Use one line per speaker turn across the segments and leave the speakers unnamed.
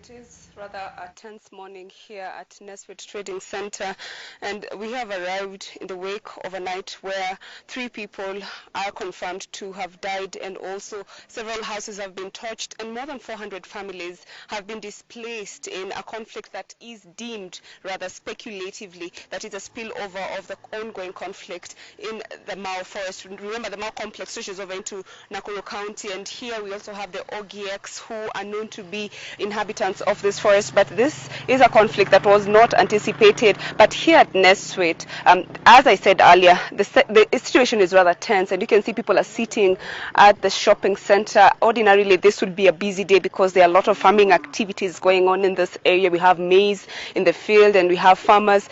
It is rather a tense morning here at Nessuit Trading Center, and we have arrived in the wake of a night where 3 people are confirmed to have died, and also several houses have been torched, and more than 400 families have been displaced in a conflict that is deemed rather speculatively that is a spillover of the ongoing conflict in the Mau forest. Remember, the Mau complex stretches over into Nakuru County, and here we also have the OGX, who are known to be inhabitants of this forest. But this is a conflict that was not anticipated. But here at Nessuit, as I said earlier, the situation is rather tense, and you can see people are sitting at the shopping center. Ordinarily, this would be a busy day because there are a lot of farming activities going on in this area. We have maize in the field, and we have farmers,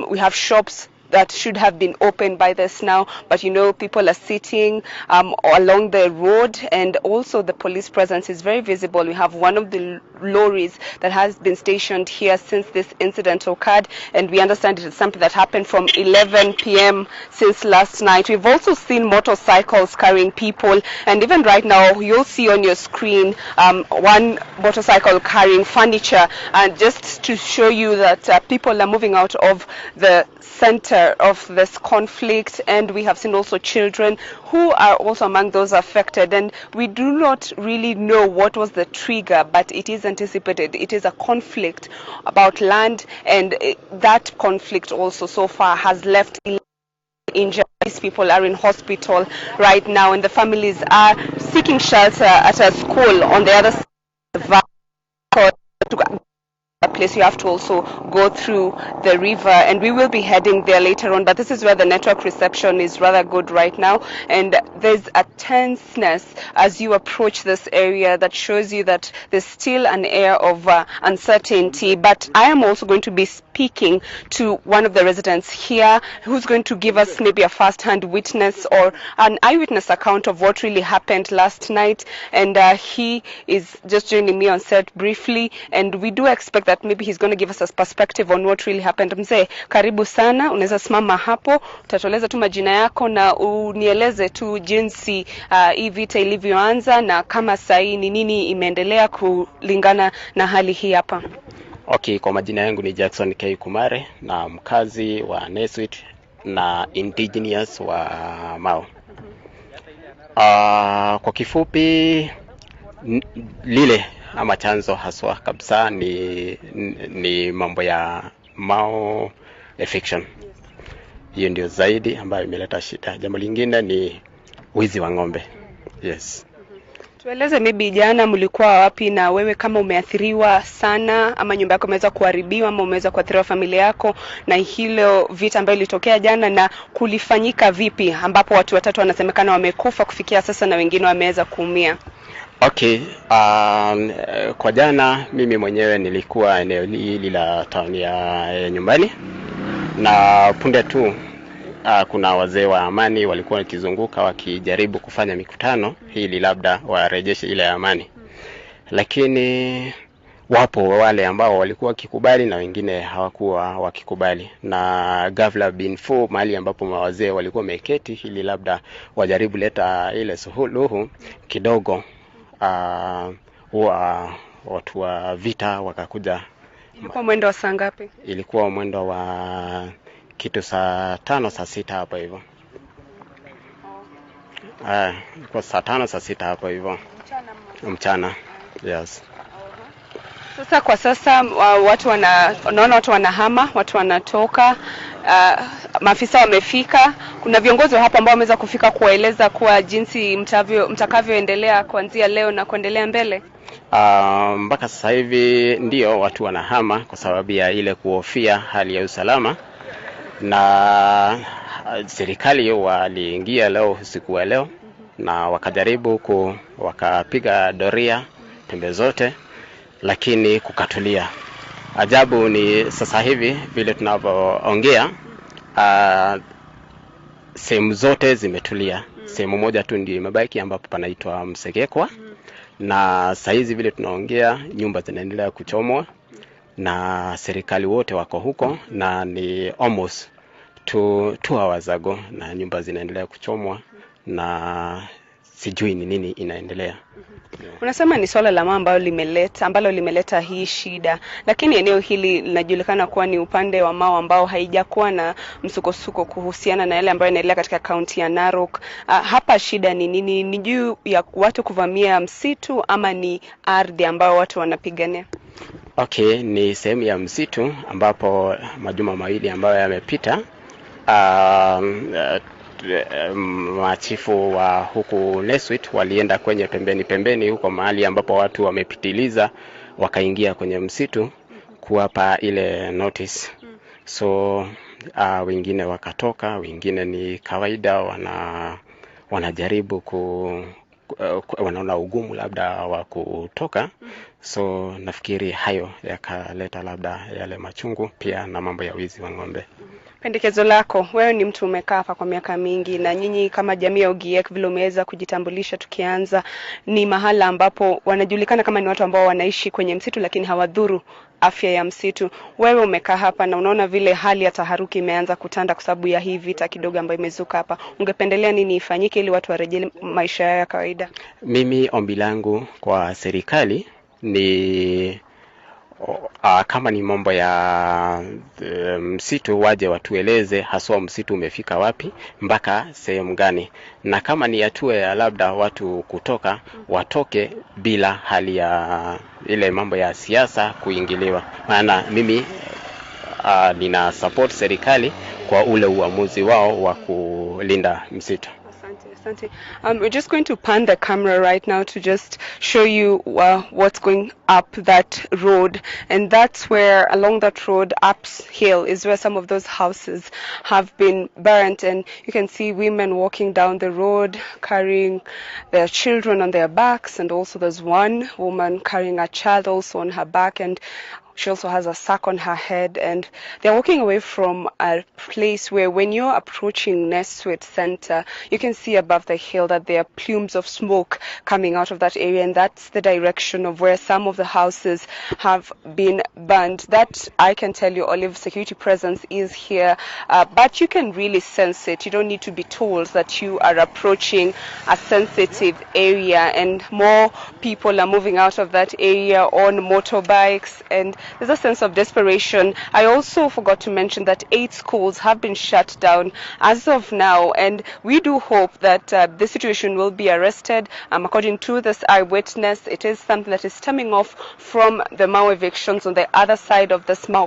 we have shops that should have been open by this now, but you know, people are sitting along the road, and also the police presence is very visible. We have one of the lorries that has been stationed here since this incident occurred, and we understand it is something that happened from 11 p.m. since last night. We've also seen motorcycles carrying people, and even right now you'll see on your screen one motorcycle carrying furniture, and just to show you that people are moving out of the center of this conflict. And we have seen also children who are also among those affected, and we do not really know what was the trigger, but it is anticipated. It is a conflict about land, and that conflict also so far has left injured. These people are in hospital right now, and the families are seeking shelter at a school on the other side of the valley. A place you have to also go through the river, and we will be heading there later on. But this is where the network reception is rather good right now, and there's a tenseness as you approach this area that shows you that there's still an air of uncertainty. But I am also going to be speaking to one of the residents here who's going to give us maybe a first-hand witness or an eyewitness account of what really happened last night, and he is just joining me on set briefly, and we do expect that maybe he's going to give us a perspective on what really happened. Mzee, karibu sana, unaweza simama hapo, utatueleza tu majina yako na unieleze tu jinsi hii vita ilivyoanza na kama sahi ni nini imeendelea kulingana na hali hii hapa.
Okay, kwa majina yangu ni Jackson K. Kumare, na mkazi wa Nessuit na indigenous wa Mau. Kwa kifupi, lile ama chanzo haswa kabisa ni mambo ya Mau eviction. Hiyo ndio zaidi ambayo imeleta shida. Jambo lingine ni wizi wa ng'ombe. Yes.
Tueleze maybe jana mlikuwa wapi, na wewe kama umeathiriwa sana ama nyumba yako imeweza kuharibiwa ama umeweza kuathiriwa familia yako na hilo vita ambayo ilitokea jana, na kulifanyika vipi ambapo watu 3 wanasemekana wamekufa kufikia sasa na wengine wameweza kuumia?
Okay, kwa jana mimi mwenyewe nilikuwa eneo hili la town ya nyumbani, na punde tu kuna wazee wa amani walikuwa wakizunguka wakijaribu kufanya mikutano ili labda warejeshe ile amani, lakini wapo wale ambao walikuwa wakikubali na wengine hawakuwa wakikubali, na ghafla bin fu mahali ambapo wazee walikuwa wameketi ili labda wajaribu leta ile suluhu kidogo, watu wa vita wakakuja.
Ilikuwa mwendo wa saa ngapi?
Ilikuwa mwendo wa kitu saa 5 saa 6 hapo hivyo. Ilikuwa saa 5 saa 6 hapo hivyo. Mchana. Yes.
Sasa kwa sasa naona watu wanahama, watu wanatoka, maafisa wamefika. Kuna viongozi hapa ambao wameweza kufika kuwaeleza kwa jinsi mtakavyoendelea kuanzia leo na kuendelea mbele.
Mpaka sasa hivi ndio watu wanahama kwa sababu ya ile kuhofia hali ya usalama, na serikali waliingia leo usiku wa leo na wakajaribu wakapiga doria pembe zote, lakini kukatulia. Ajabu ni sasa hivi vile tunavyoongea, sehemu zote zimetulia. Sehemu moja tu ndio imebaki ambapo panaitwa Msegekwa, na saizi vile tunaongea nyumba zinaendelea kuchomwa na serikali wote wako huko, na ni almost 2 hours ago na nyumba zinaendelea kuchomwa, na sijui ni nini inaendelea.
Unasema ni swala la ambalo limeleta hii shida, lakini eneo hili linajulikana kuwa ni upande wa Mau ambao haijakuwa na msukosuko kuhusiana na yale ambayo yanaendelea katika kaunti ya Narok. Hapa shida ni nini? Ni juu ya watu kuvamia msitu ama ni ardhi ambayo watu wanapigania?
Okay, ni sehemu ya msitu ambapo majuma mawili ambayo yamepita machifu wa huku Nessuit walienda kwenye pembeni huko mahali ambapo watu wamepitiliza, wakaingia kwenye msitu kuwapa ile notice. So wengine wakatoka, wengine ni kawaida wanajaribu wanaona ugumu labda wa kutoka. So nafikiri hayo yakaleta labda yale machungu pia na mambo ya wizi wa ng'ombe.
Pendekezo lako, wewe ni mtu umekaa hapa kwa miaka mingi, na nyinyi kama jamii ya Ogiek vile umeweza kujitambulisha tukianza, ni mahala ambapo wanajulikana kama ni watu ambao wanaishi kwenye msitu lakini hawadhuru afya ya msitu. Wewe umekaa hapa na unaona vile hali ya taharuki imeanza kutanda kwa sababu ya hii vita kidogo ambayo imezuka hapa. Ungependelea nini ifanyike ili watu warejee maisha yao ya kawaida?
Mimi ombi langu kwa serikali ni kama ni mambo ya msitu, waje watueleze haswa msitu umefika wapi mpaka sehemu gani, na kama ni hatua ya labda watu kutoka, watoke bila hali ya ile mambo ya siasa kuingiliwa. Maana mimi nina support serikali kwa ule uamuzi wao wa kulinda msitu.
We're just going to pan the camera right now to just show you what's going up that road, and that's where along that road uphill is where some of those houses have been burnt, and you can see women walking down the road carrying their children on their backs, and also there's one woman carrying a child also on her back, and she also has a sack on her head, and they're walking away from a place where when you're approaching Nessuit Center, you can see above the hill that there are plumes of smoke coming out of that area, and that's the direction of where some of the houses have been burned. That, I can tell you, Olive, security presence is here, but you can really sense it. You don't need to be told that you are approaching a sensitive area, and more people are moving out of that area on motorbikes, and there's a sense of desperation. I also forgot to mention that 8 schools have been shut down as of now, and we do hope that the situation will be arrested. According to this eyewitness, it is something that is stemming off from the Mau evictions on the other side of this Mau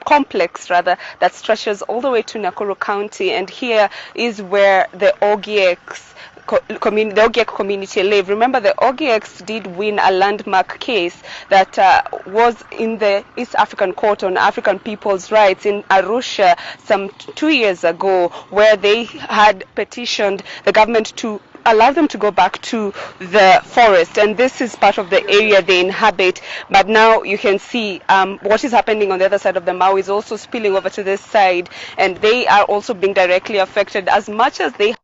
complex that stretches all the way to Nakuru County, and here is where the Ogieks the Ogiek community live. Remember, the Ogieks did win a landmark case that was in the East African Court on African People's Rights in Arusha some 2 years ago, where they had petitioned the government to allow them to go back to the forest, and this is part of the area they inhabit. But now you can see what is happening on the other side of the Mau is also spilling over to this side, and they are also being directly affected as much as they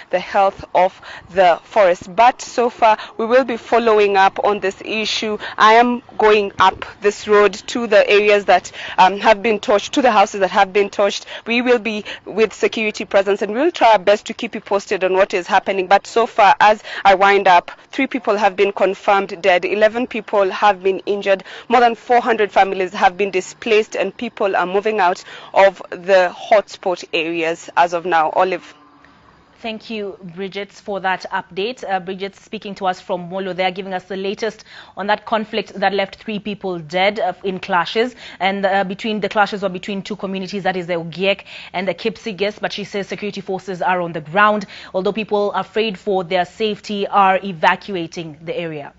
the health of the forest. But so far we will be following up on this issue. I am going up this road to the areas that have been touched, to the houses that have been touched. We will be with security presence, and we will try our best to keep you posted on what is happening. But so far, as I wind up, 3 people have been confirmed dead, 11 people have been injured, more than 400 families have been displaced, and people are moving out of the hotspot areas as of now. Olive.
Thank you, Brygettes, for that update. Brygettes speaking to us from Molo. They are giving us the latest on that conflict that left 3 people dead in clashes. And the clashes were between 2 communities, that is the Ogiek and the Kipsigis. But she says security forces are on the ground, although people afraid for their safety are evacuating the area.